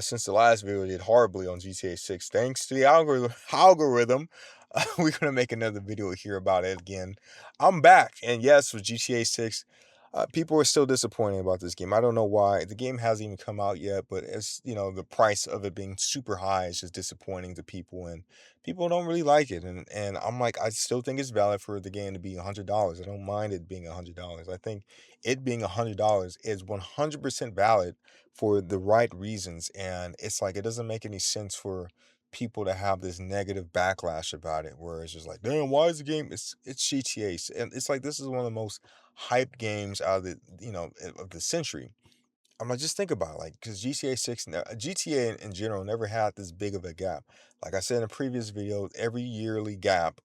Since the last video did horribly on GTA 6, thanks to the algorithm, we're gonna make another video here about it again. I'm back, and yes, with GTA 6, people are still disappointed about this game. I don't know why. The game hasn't even come out yet, but it's the price of it being super high is just disappointing to people, and people don't really like it. And I'm like, I still think it's valid for the game to be $100. I don't mind it being $100. I think it being $100 is 100% valid for the right reasons. And it's like it doesn't make any sense for people to have this negative backlash about it, where it's just like, damn, why is the game? It's GTA, and it's like this is one of the most hyped games out of of the century. I'm like, just think about it, like, because GTA 6, GTA in general never had this big of a gap. Like I said in a previous video, every yearly gap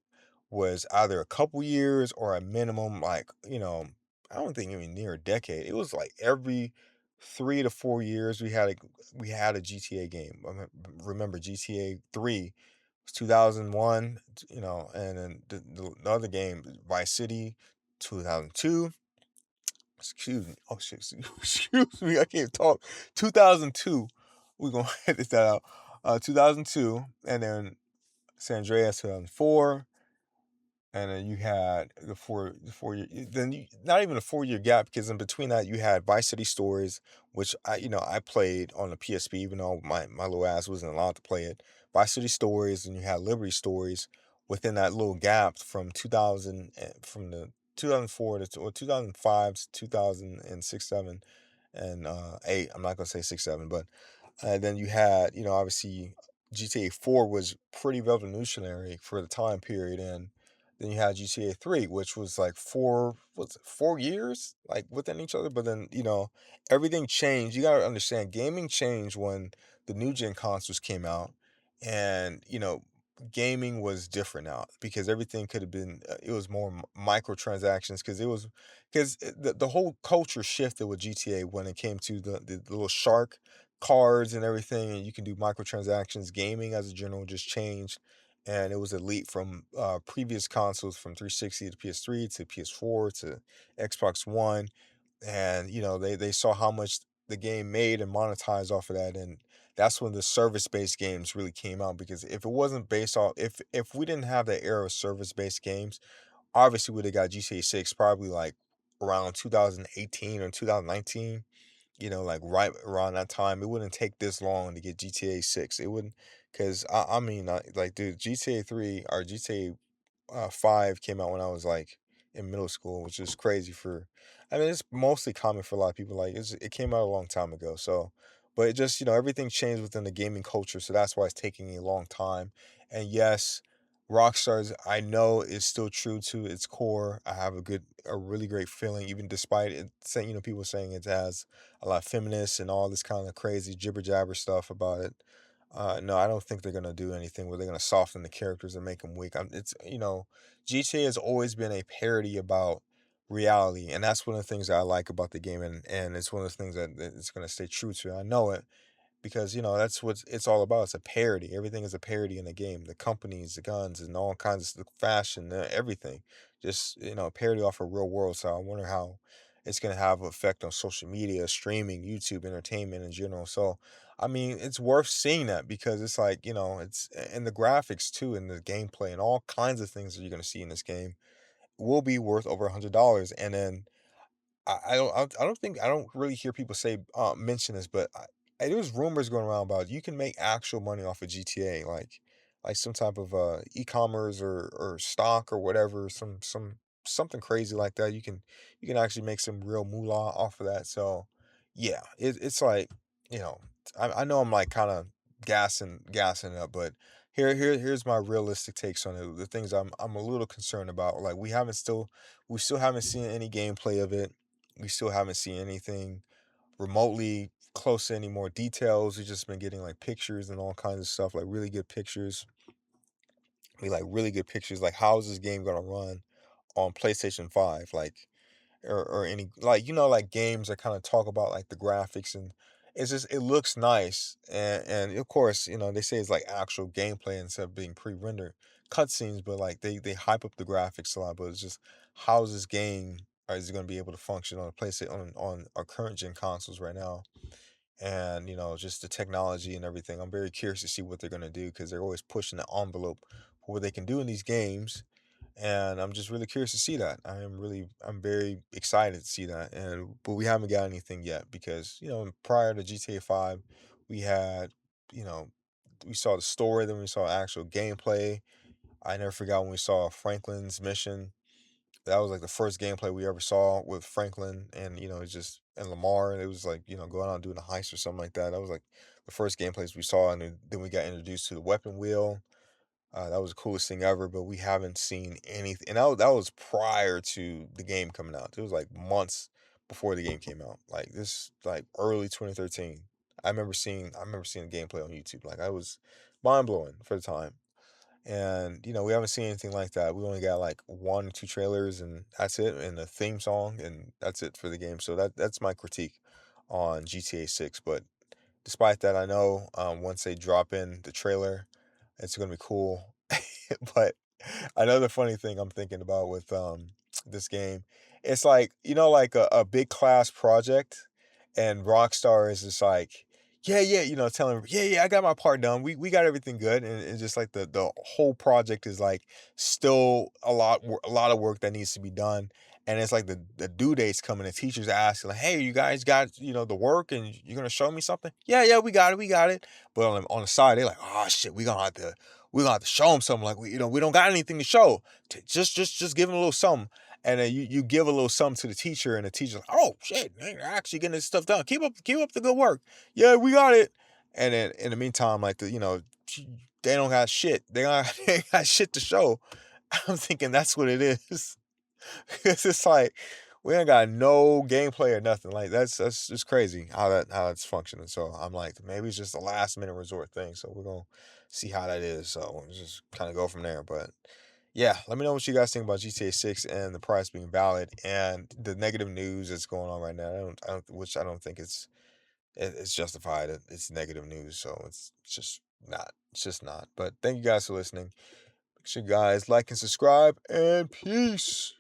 was either a couple years or a minimum, like, I don't think even near a decade. It was like every 3 to 4 years we had a GTA game. Remember GTA 3 was 2001, and then the other game, Vice City, 2002. Excuse me. Oh shit. Excuse me. I can't talk. 2002. We're gonna edit that out. 2002, and then San Andreas 2004, and then you had the 4 year, then not even a 4 year gap, because in between that you had Vice City Stories, which I played on the PSP, even though my little ass wasn't allowed to play it. Vice City Stories, and you had Liberty Stories within that little gap from 2000, from the 2004 to or 2005 to 2006, 7, and 8. I'm not gonna say 6, 7, but then you had, obviously GTA 4 was pretty revolutionary for the time period, and then you had GTA 3, which was like 4 years like within each other. But then, everything changed. You gotta understand, gaming changed when the new gen consoles came out, and gaming was different now because everything could have been. It was more microtransactions, because the whole culture shifted with GTA when it came to the little shark cards and everything, and you can do microtransactions. Gaming as a general just changed, and it was a leap from previous consoles, from 360 to PS3 to PS4 to Xbox One. And they saw how much the game made and monetized off of that, and that's when the service-based games really came out. Because if it wasn't based off, if we didn't have that era of service-based games, obviously we'd have got GTA 6 probably like around 2018 or 2019, like right around that time. It wouldn't take this long to get GTA 6. It wouldn't, because I mean, like, dude, GTA 3 or GTA 5 came out when I was like in middle school, which is crazy for. I mean, it's mostly common for a lot of people. Like, it came out a long time ago, so. But it just, everything changed within the gaming culture, so that's why it's taking a long time. And yes, Rockstar's, I know, is still true to its core. I have a really great feeling, even despite it saying, people saying it has a lot of feminists and all this kind of crazy jibber jabber stuff about it. No, I don't think they're gonna do anything where they're gonna soften the characters and make them weak. It's GTA has always been a parody about reality, and that's one of the things that I like about the game, and it's one of the things that it's gonna stay true to. I know it, because that's what it's all about. It's a parody. Everything is a parody in the game. The companies, the guns, and all kinds of stuff, fashion, everything. Just parody off of real world. So I wonder how it's gonna have an effect on social media, streaming, YouTube, entertainment in general. So I mean, it's worth seeing that, because it's like, it's and the graphics too, and the gameplay, and all kinds of things that you're gonna see in this game will be worth over $100. And then I don't really hear people say mention this, but there's rumors going around about you can make actual money off of GTA, like some type of e-commerce or stock or whatever, something crazy like that. You can actually make some real moolah off of that. So yeah, it's like, you know I know I'm like kind of gassing it up, but here's my realistic takes on it. The things I'm a little concerned about, like, we still haven't seen any gameplay of it. We still haven't seen anything remotely close to any more details. We've just been getting like pictures and all kinds of stuff, like really good pictures. Really good pictures. Like, how is this game gonna run on PlayStation 5? Like, or any, like, like games that kind of talk about like the graphics, and it's just, it looks nice. And of course, they say it's like actual gameplay instead of being pre-rendered cutscenes, but like they hype up the graphics a lot. But it's just, how is this game, or is it going to be able to function on a PlayStation, on our current gen consoles right now? and just the technology and everything. I'm very curious to see what they're gonna do because they're always pushing the envelope for what they can do in these games, and I'm just really curious to see that. I'm very excited to see that, and but we haven't got anything yet because prior to GTA 5, we had you know we saw the story, then we saw actual gameplay. I never forgot when we saw Franklin's mission. That was like the first gameplay we ever saw with Franklin and it's just and Lamar. And it was like, going out and doing a heist or something like that. That was like the first gameplays we saw, and then we got introduced to the weapon wheel. That was the coolest thing ever, but we haven't seen anything. And that was prior to the game coming out. It was like months before the game came out. Like this, like early 2013. I remember seeing gameplay on YouTube. Like I was mind blowing for the time. And we haven't seen anything like that. We only got like one or two trailers, and that's it, and a theme song, and that's it for the game. So that's my critique on GTA 6. But despite that, I know once they drop in the trailer, it's gonna be cool. But another funny thing I'm thinking about with this game, it's like like a big class project, and Rockstar is just like, yeah, yeah, telling, yeah, yeah, I got my part done. We got everything good, and it's just like the whole project is like still a lot of work that needs to be done. And it's like the due date's coming, and teachers asking like, "Hey, you guys got the work, and you're gonna show me something?" Yeah, yeah, we got it. But on the side, they're like, "Oh shit, we gonna have to show them something. Like we don't got anything to show. Just give them a little something." And then you give a little something to the teacher, and the teacher's like, "Oh shit, man, you're actually getting this stuff done. Keep up the good work. Yeah, we got it." And then in the meantime, like they don't got shit. They ain't got shit to show. I'm thinking that's what it is. It's just like we ain't got no gameplay or nothing. Like that's just crazy how that's functioning. So I'm like, maybe it's just a last minute resort thing. So we're gonna see how that is. So we'll just kind of go from there. But yeah, let me know what you guys think about GTA 6 and the price being valid and the negative news that's going on right now. Which I don't think it's justified. It's negative news, so it's just not. It's just not. But thank you guys for listening. Make sure you guys like and subscribe, and peace.